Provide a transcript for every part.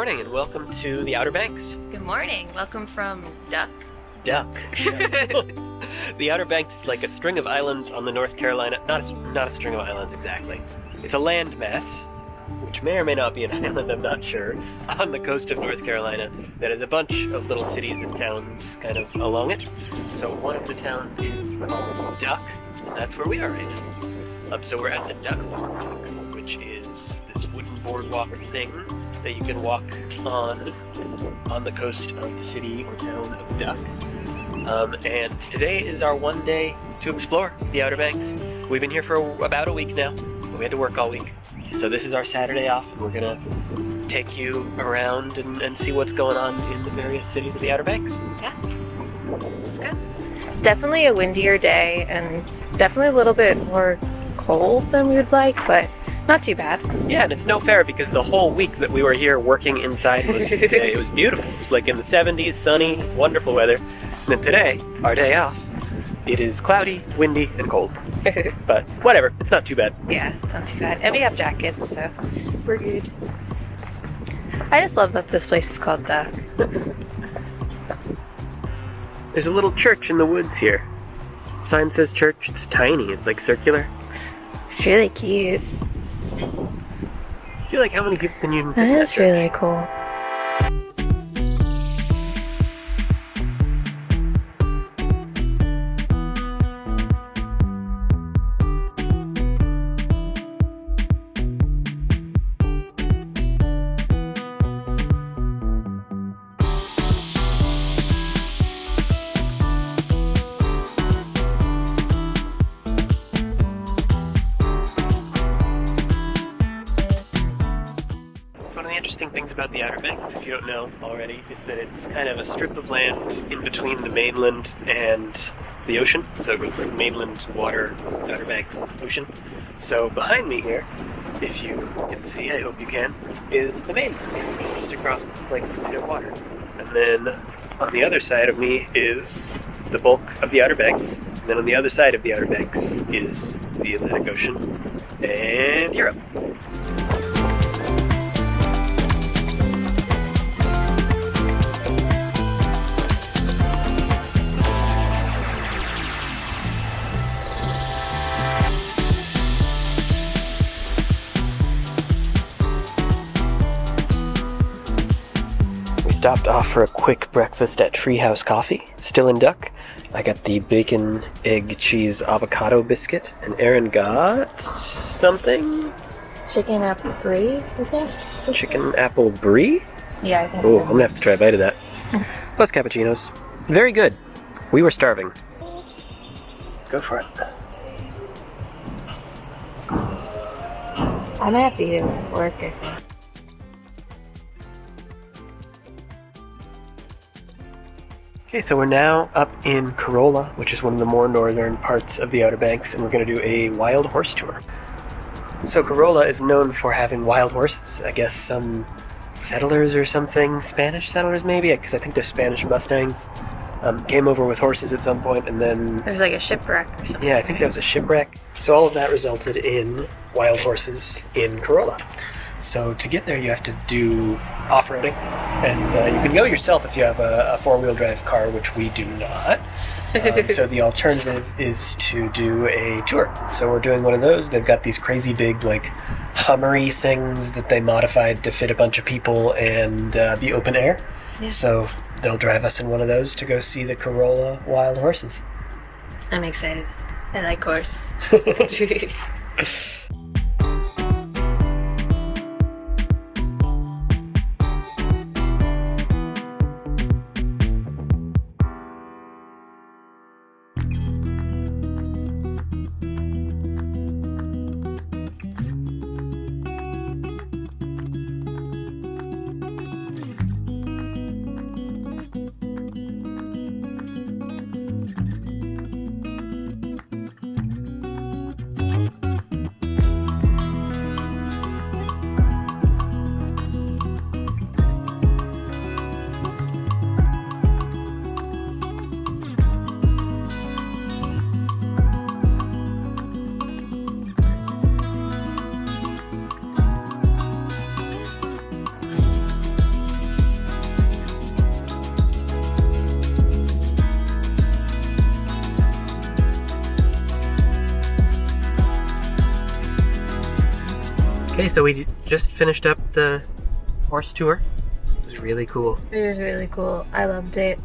morning and welcome to the Outer Banks. Good morning. Welcome from Duck. The Outer Banks is like a string of islands on the North Carolina, not a string of islands exactly. It's a landmass, which may or may not be an island, I'm not sure, on the coast of North Carolina that has a bunch of little cities and towns kind of along it. So one of the towns is called Duck, and that's where we are right now. So we're at the Duck Boardwalk, which is this wooden boardwalk thing that you can walk on the coast of the city or town of Duck. And today is our one day to explore the Outer Banks. We've been here for about a week now. We had to work all week. So this is our Saturday off, and we're gonna take you around and see what's going on in the various cities of the Outer Banks. Yeah. Let's go. It's definitely a windier day and definitely a little bit more cold than we would like, but not too bad. Yeah, and it's no fair because the whole week that we were here working inside most of the day, it was beautiful. It was like in the 70s, sunny, wonderful weather. And then today, our day off, it is cloudy, windy, and cold. But whatever, it's not too bad. Yeah, it's not too bad. And we have jackets, so we're good. I just love that this place is called Duck. There's a little church in the woods here. Sign says church. It's tiny. It's like circular. It's really cute. I feel like how many people can you even fit in that That's church? really cool. So one of the interesting things about the Outer Banks, if you don't know already, is that it's kind of a strip of land in between the mainland and the ocean. So it goes like mainland, water, Outer Banks, ocean. So behind me here, if you can see, I hope you can, is the mainland, which is just across this like spit of water. And then on the other side of me is the bulk of the Outer Banks. And then on the other side of the Outer Banks is the Atlantic Ocean and Europe. Stopped off for a quick breakfast at Treehouse Coffee, still in Duck. I got the bacon, egg, cheese, avocado biscuit, and Aaron got something? Chicken apple brie, is that? Chicken apple brie? Yeah, I think Oh, so. I'm gonna have to try a bite of that. Plus cappuccinos. Very good. We were starving. Go for it. I might have to eat it with a fork, I think. Okay, so we're now up in Corolla, which is one of the more northern parts of the Outer Banks, and we're going to do a wild horse tour. So Corolla is known for having wild horses. I guess some settlers or something, Spanish settlers maybe, because I think they're Spanish Mustangs, came over with horses at some point, and then... There's like a shipwreck or something. Yeah, I think that was a shipwreck. So all of that resulted in wild horses in Corolla. So to get there, you have to do off-roading, and you can go yourself if you have a four-wheel drive car, which we do not. So the alternative is to do a tour. So we're doing one of those. They've got these crazy big, like, Hummery things that they modified to fit a bunch of people and be open air. Yeah. So they'll drive us in one of those to go see the Corolla wild horses. I'm excited. I like horse. Okay, so we just finished up the horse tour. It was really cool. It was really cool. I loved it.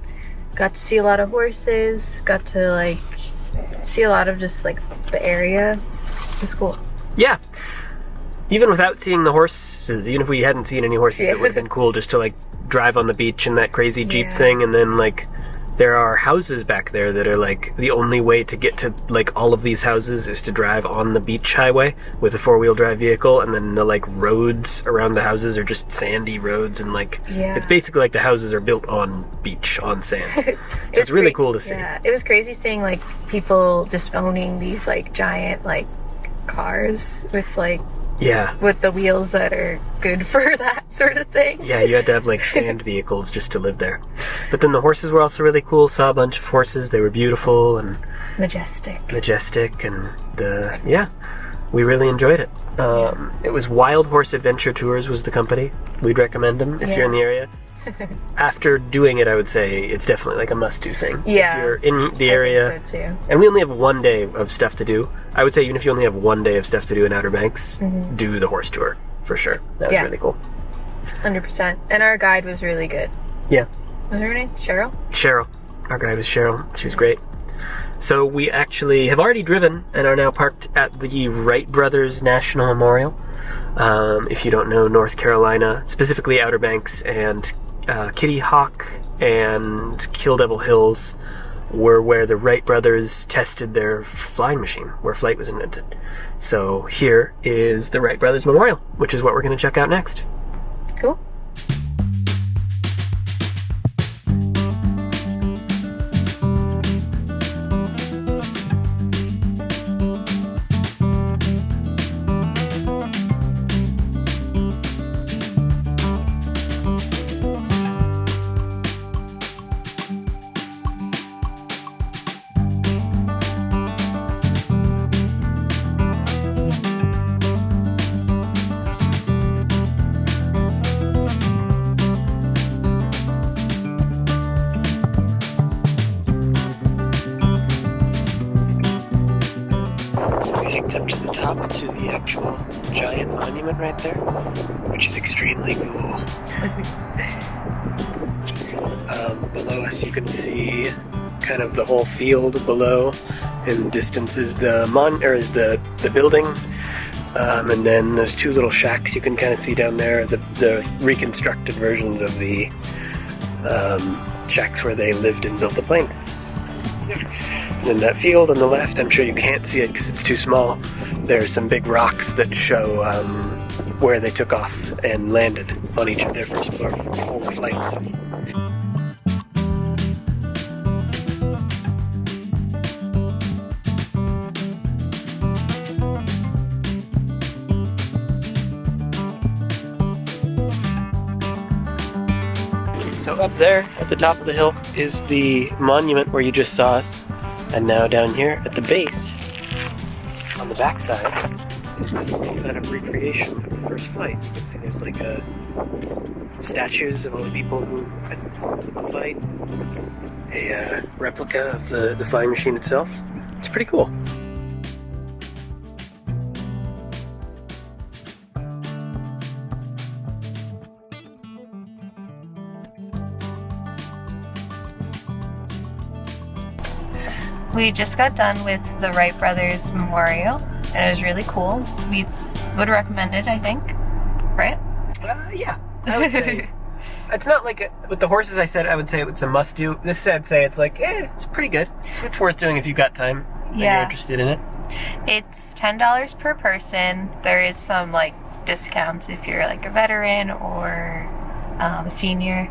Got to see a lot of horses. Got to like see a lot of just like the area. It was cool. Yeah. Even without seeing the horses, even if we hadn't seen any horses, it would have been cool just to like drive on the beach in that crazy Jeep thing, and then like there are houses back there that are like the only way to get to like all of these houses is to drive on the beach highway with a 4-wheel drive vehicle, and then the like roads around the houses are just sandy roads, and like it's basically like the houses are built on beach, on sand. So it's really cool to see. Yeah, it was crazy seeing like people just owning these like giant like cars with like with the wheels that are good for that sort of thing. Yeah, you had to have like sand vehicles just to live there. But then the horses were also really cool. Saw a bunch of horses. They were beautiful and majestic, and we really enjoyed it. It was Wild Horse Adventure Tours was the company. We'd recommend them if you're in the area. After doing it, I would say it's definitely like a must-do thing. Yeah, if you're in the area, I think so too. And we only have one day of stuff to do. I would say even if you only have one day of stuff to do in Outer Banks, do the horse tour for sure. That was really cool. 100%. And our guide was really good. Yeah. Was her name Cheryl? Cheryl. Our guide was Cheryl. She was great. So we actually have already driven and are now parked at the Wright Brothers National Memorial. If you don't know, North Carolina, specifically Outer Banks and Kitty Hawk and Kill Devil Hills were where the Wright brothers tested their flying machine, where flight was invented. So here is the Wright Brothers Memorial, which is what we're going to check out next. Cool. Up to the top to the actual giant monument right there, which is extremely cool. Below us you can see kind of the whole field below. In the distance is the building, and then there's two little shacks you can kind of see down there, the reconstructed versions of the shacks where they lived and built the plane. And in that field on the left, I'm sure you can't see it because it's too small, there's some big rocks that show where they took off and landed on each of their first 4 flights. So up there at the top of the hill is the monument where you just saw us. And now down here at the base, on the backside, is this kind of recreation of the first flight. You can see there's like statues of all the people who had the flight, a replica of the flying machine itself. It's pretty cool. We just got done with the Wright Brothers Memorial, and it was really cool. We would recommend it, I think. Right? Yeah, I would say. It's not like with the horses I said I would say it's a must-do. This I'd say it's like, it's pretty good. It's worth doing if you've got time and you're interested in it. It's $10 per person. There is some like discounts if you're like a veteran or a senior.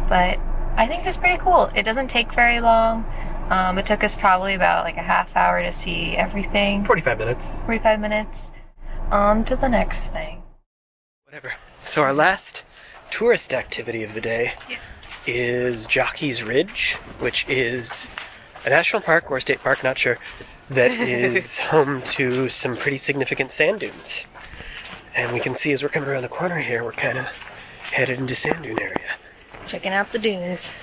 But I think it's pretty cool. It doesn't take very long. It took us probably about like a half hour to see everything. 45 minutes. 45 minutes. On to the next thing. Whatever. So our last tourist activity of the day is Jockey's Ridge, which is a national park or a state park, not sure, that is home to some pretty significant sand dunes. And we can see as we're coming around the corner here, we're kind of headed into sand dune area. Checking out the dunes.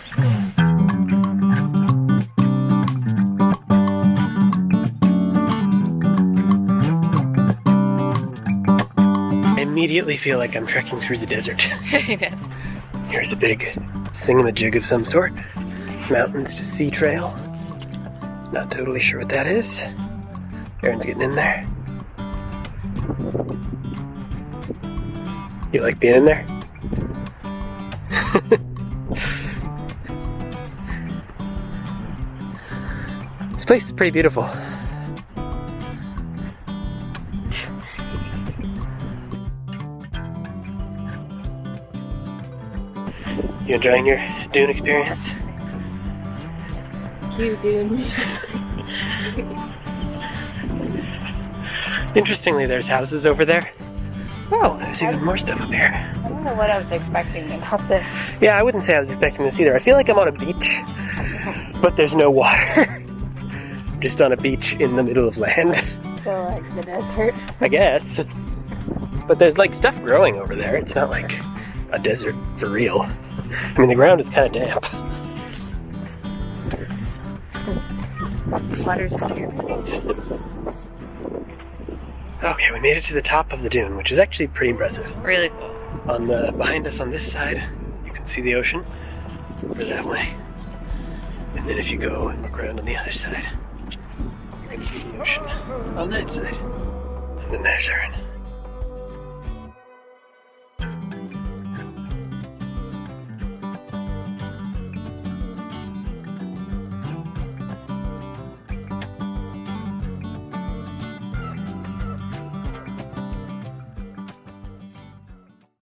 immediately feel like I'm trekking through the desert. It is. Here's a big thingamajig of some sort. Mountains to sea trail. Not totally sure what that is. Aaron's getting in there. You like being in there? This place is pretty beautiful. You enjoying your dune experience? Cute, dude. Interestingly, there's houses over there. Oh, there's even more stuff up here. I don't know what I was expecting about this. Yeah, I wouldn't say I was expecting this either. I feel like I'm on a beach, but there's no water. Just on a beach in the middle of land. So, like, the desert. I guess. But there's like stuff growing over there. It's not like a desert for real. I mean, the ground is kind of damp. Water's here. Okay, we made it to the top of the dune, which is actually pretty impressive. Really cool. Behind us on this side, you can see the ocean over that way. And then if you go and look around on the other side, you can see the ocean on that side. And then there's Aaron.